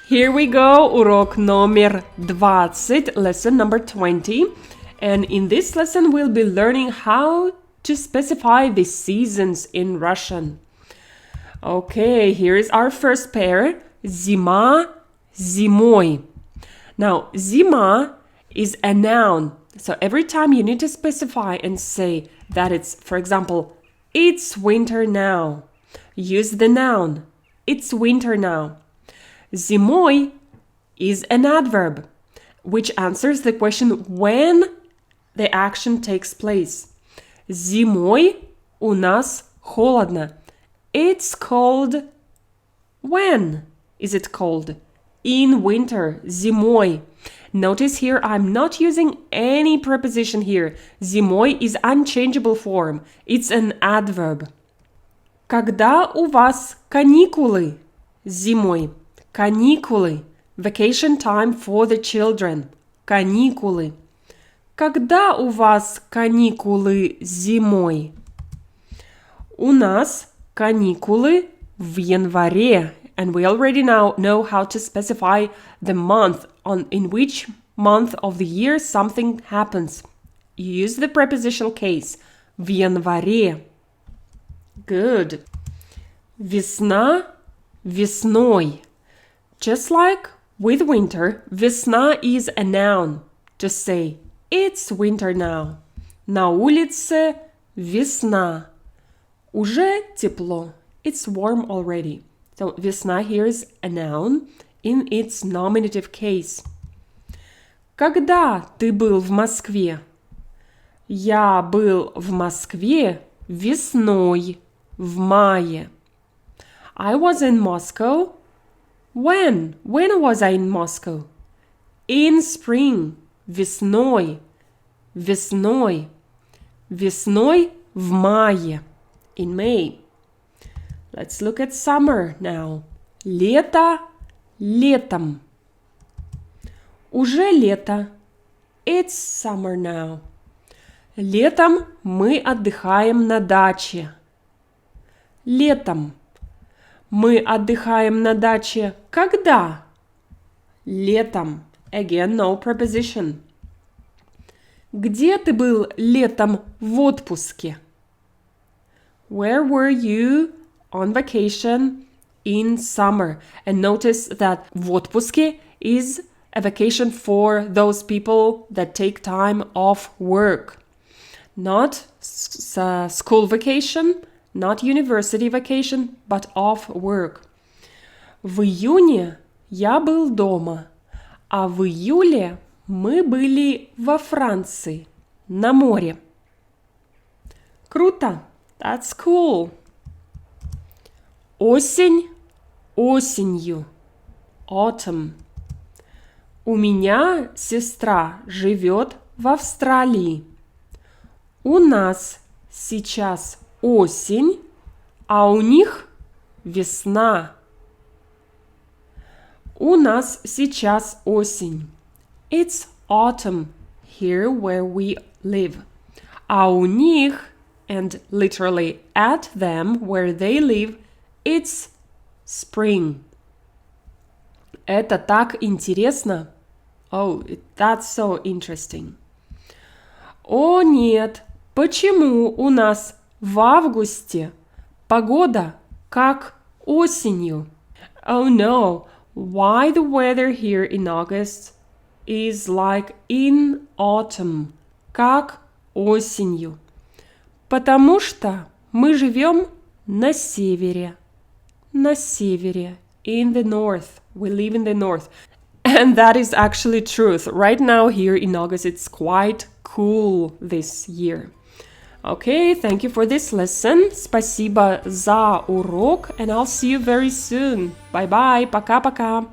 Here we go, урок номер 20, lesson number 20. And in this lesson, we'll be learning how to specify the seasons in Russian. Okay, here is our first pair, зима, зимой. Now, зима is a noun. So every time you need to specify and say that it's, for example, it's winter now. Use the noun. It's winter now. Зимой is an adverb, which answers the question when the action takes place. Зимой у нас холодно. It's cold. When is it cold? In winter, зимой. Notice here I'm not using any preposition here. Зимой is unchangeable form. It's an adverb. Когда у вас каникулы? Зимой. Каникулы. Vacation time for the children. Каникулы. Когда у вас каникулы зимой? У нас каникулы в январе. And we already now know how to specify the month in which month of the year something happens. You use the prepositional case. В январе. Good. Весна, весной. Just like with winter, весна is a noun. To say, it's winter now. На улице весна. Уже тепло. It's warm already. So, весна here is a noun in its nominative case. Когда ты был в Москве? Я был в Москве весной, в мае. I was in Moscow. When? When was I in Moscow? In spring. Весной. Весной. Весной в мае. In May. Let's look at summer now. Лето, летом. Уже лето. It's summer now. Летом мы отдыхаем на даче. Летом. Мы отдыхаем на даче когда? Летом. Again, no preposition. Где ты был летом в отпуске? Where were you on vacation in summer? And notice that в отпуске is a vacation for those people that take time off work. Not school vacation, not university vacation, but off work. В июне я был дома, а в июле мы были во Франции, на море. Круто! That's cool! Осень, осенью. Autumn. У меня сестра живет в Австралии. У нас сейчас осень, а у них весна. У нас сейчас осень. It's autumn here where we live. А у них, and literally at them where they live, it's spring. Это так интересно. Oh, that's so interesting. О, нет. Почему у нас в августе погода как осенью? Oh no. Why the weather here in August is like in autumn, как осенью? Потому что мы живем на севере. На севере. In the north. We live in the north. And that is actually truth. Right now here in August it's quite cool this year. Okay, thank you for this lesson. Спасибо за урок, and I'll see you very soon. Bye-bye, пока-пока.